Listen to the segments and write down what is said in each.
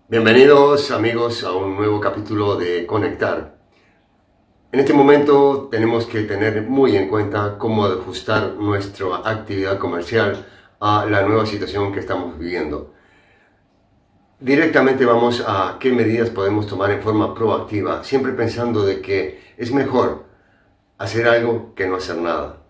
Bienvenidos amigos a un nuevo capítulo de Conectar. En este momento tenemos que tener muy en cuenta cómo ajustar nuestra actividad comercial a la nueva situación que estamos viviendo. Directamente vamos a qué medidas podemos tomar en forma proactiva, siempre pensando de que es mejor hacer algo que no hacer nada.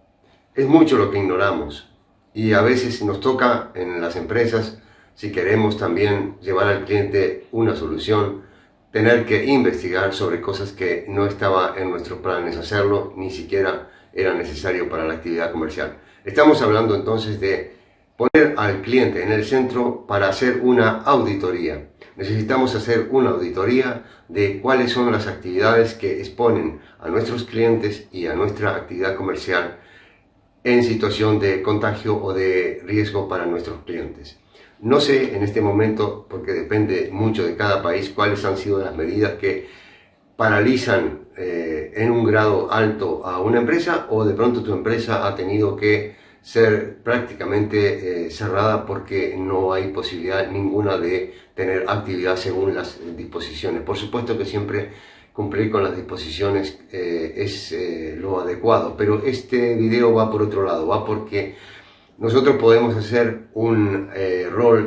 Es mucho lo que ignoramos y a veces nos toca en las empresas, si queremos también llevar al cliente una solución, tener que investigar sobre cosas que no estaba en nuestros planes hacerlo, ni siquiera era necesario para la actividad comercial. Estamos hablando entonces de poner al cliente en el centro para hacer una auditoría. Necesitamos hacer una auditoría de cuáles son las actividades que exponen a nuestros clientes y a nuestra actividad comercial en situación de contagio o de riesgo para nuestros clientes. No sé en este momento, porque depende mucho de cada país, cuáles han sido las medidas que paralizan en un grado alto a una empresa, o de pronto tu empresa ha tenido que ser prácticamente cerrada porque no hay posibilidad ninguna de tener actividad según las disposiciones. Por supuesto que siempre cumplir con las disposiciones es lo adecuado, pero este video va por otro lado, va porque nosotros podemos hacer un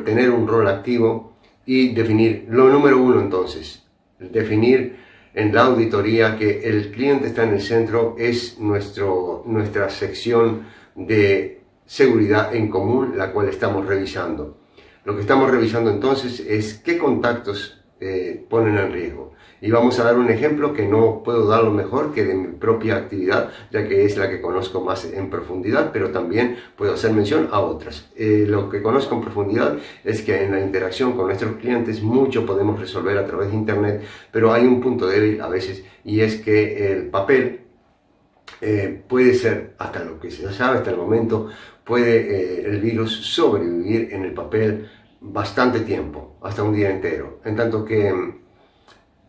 tener un rol activo y definir lo número uno. Entonces, definir en la auditoría que el cliente está en el centro, es nuestra sección de seguridad en común, la cual estamos revisando. Lo que estamos revisando entonces es qué contactos ponen en riesgo. Y vamos a dar un ejemplo que no puedo darlo mejor que de mi propia actividad, ya que es la que conozco más en profundidad, pero también puedo hacer mención a otras. Lo que conozco en profundidad es que en la interacción con nuestros clientes mucho podemos resolver a través de Internet, pero hay un punto débil a veces, y es que el papel puede ser, hasta lo que se sabe hasta el momento, puede el virus sobrevivir en el papel bastante tiempo, hasta un día entero, en tanto que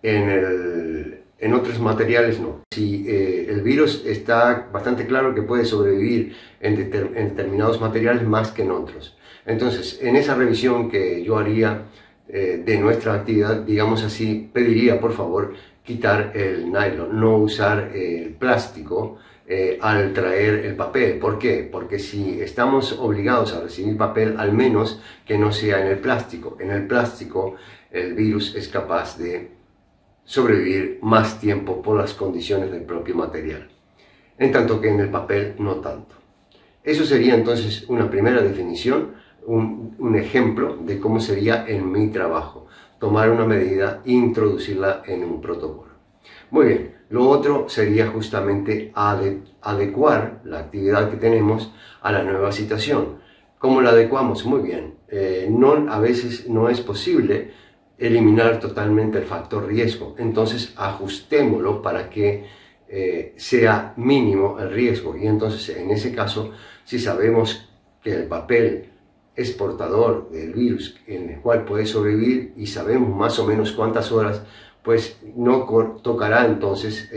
en otros materiales no. Si el virus está bastante claro que puede sobrevivir en determinados materiales más que en otros. Entonces, en esa revisión que yo haría de nuestra actividad, digamos así, pediría por favor quitar el nylon, no usar el plástico al traer el papel. ¿Por qué? Porque si estamos obligados a recibir papel, al menos que no sea en el plástico. En el plástico el virus es capaz de sobrevivir más tiempo por las condiciones del propio material, en tanto que en el papel no tanto. Eso sería entonces una primera definición, un ejemplo de cómo sería en mi trabajo, tomar una medida e introducirla en un protocolo. Muy bien, lo otro sería justamente adecuar la actividad que tenemos a la nueva situación. ¿Cómo la adecuamos? Muy bien, a veces no es posible eliminar totalmente el factor riesgo, entonces ajustémoslo para que sea mínimo el riesgo. Y entonces en ese caso, si sabemos que el papel es portador del virus en el cual puede sobrevivir y sabemos más o menos cuántas horas, pues no tocará entonces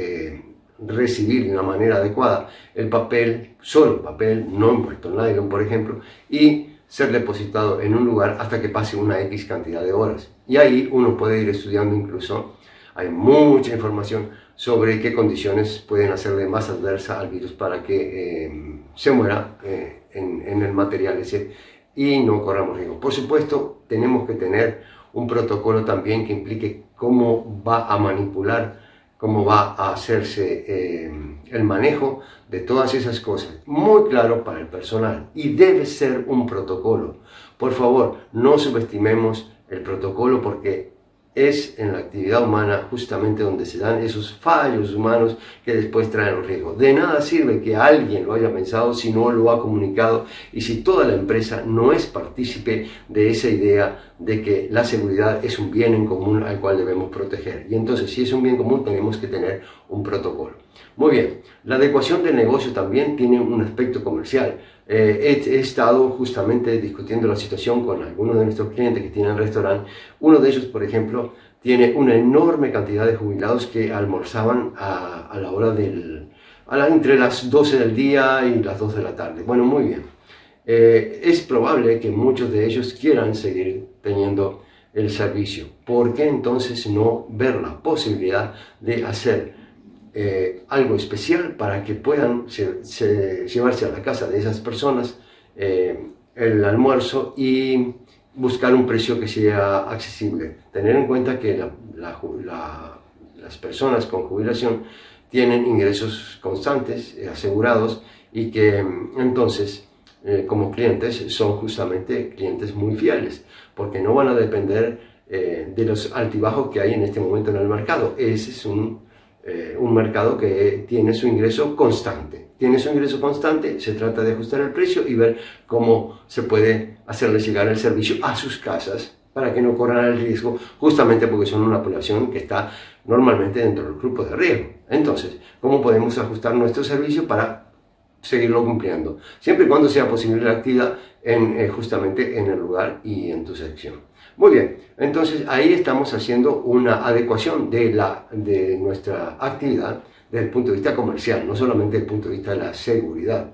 recibir de una manera adecuada el papel, solo papel, no envuelto en nylon por ejemplo, y ser depositado en un lugar hasta que pase una X cantidad de horas. Y ahí uno puede ir estudiando, incluso hay mucha información sobre qué condiciones pueden hacerle más adversa al virus para que se muera en el material ese y no corramos riesgo. Por supuesto, tenemos que tener un protocolo también que implique cómo va a manipular, cómo va a hacerse el manejo de todas esas cosas, muy claro para el personal, y debe ser un protocolo. Por favor, no subestimemos el protocolo, porque es en la actividad humana justamente donde se dan esos fallos humanos que después traen los riesgos. De nada sirve que alguien lo haya pensado si no lo ha comunicado y si toda la empresa no es partícipe de esa idea de que la seguridad es un bien en común al cual debemos proteger. Y entonces, si es un bien común, tenemos que tener un protocolo. Muy bien, la adecuación del negocio también tiene un aspecto comercial. He estado justamente discutiendo la situación con algunos de nuestros clientes que tienen restaurante. Uno de ellos, por ejemplo, tiene una enorme cantidad de jubilados que almorzaban a la hora entre las 12 del día y las 2 de la tarde. Bueno, muy bien. Es probable que muchos de ellos quieran seguir teniendo el servicio. ¿Por qué entonces no ver la posibilidad de hacer algo especial para que puedan llevarse a la casa de esas personas el almuerzo y buscar un precio que sea accesible? Tener en cuenta que las personas con jubilación tienen ingresos constantes, asegurados, y que entonces como clientes son justamente clientes muy fieles, porque no van a depender de los altibajos que hay en este momento en el mercado. Ese es un mercado que tiene su ingreso constante. Tiene su ingreso constante, se trata de ajustar el precio y ver cómo se puede hacerles llegar el servicio a sus casas para que no corran el riesgo, justamente porque son una población que está normalmente dentro del grupo de riesgo. Entonces, ¿cómo podemos ajustar nuestro servicio para seguirlo cumpliendo? Siempre y cuando sea posible la actividad justamente en el lugar y en tu sección. Muy bien, entonces ahí estamos haciendo una adecuación de nuestra actividad desde el punto de vista comercial, no solamente desde el punto de vista de la seguridad.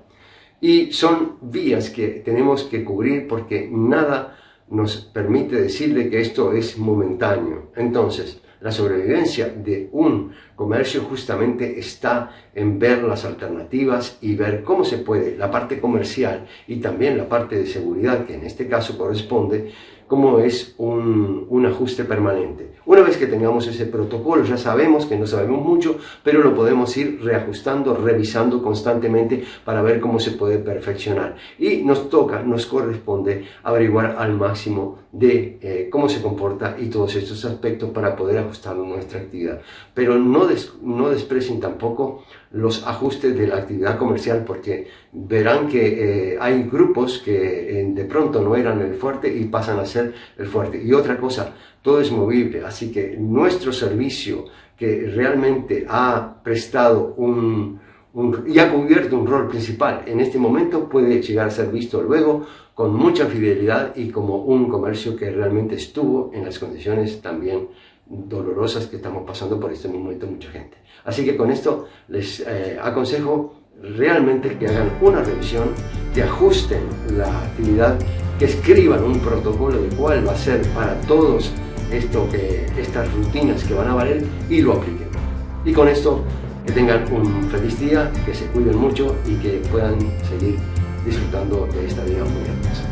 Y son vías que tenemos que cubrir porque nada nos permite decirle que esto es momentáneo. Entonces, la sobrevivencia de un comercio justamente está en ver las alternativas y ver cómo se puede, la parte comercial y también la parte de seguridad, que en este caso corresponde, cómo es un ajuste permanente. Una vez que tengamos ese protocolo, ya sabemos que no sabemos mucho, pero lo podemos ir reajustando, revisando constantemente para ver cómo se puede perfeccionar. Y nos corresponde averiguar al máximo de cómo se comporta y todos estos aspectos para poder ajustar nuestra actividad. Pero no desprecien tampoco los ajustes de la actividad comercial, porque verán que hay grupos que de pronto no eran el fuerte y pasan a ser el fuerte. Y otra cosa, todo es movible, así que nuestro servicio que realmente ha prestado y ha cubierto un rol principal en este momento puede llegar a ser visto luego con mucha fidelidad y como un comercio que realmente estuvo en las condiciones también dolorosas que estamos pasando por este momento mucha gente. Así que con esto les aconsejo realmente que hagan una revisión, que ajusten la actividad, que escriban un protocolo de cuál va a ser para todos estas rutinas que van a valer y lo apliquen. Y con esto que tengan un feliz día, que se cuiden mucho y que puedan seguir disfrutando de esta vida muy hermosa.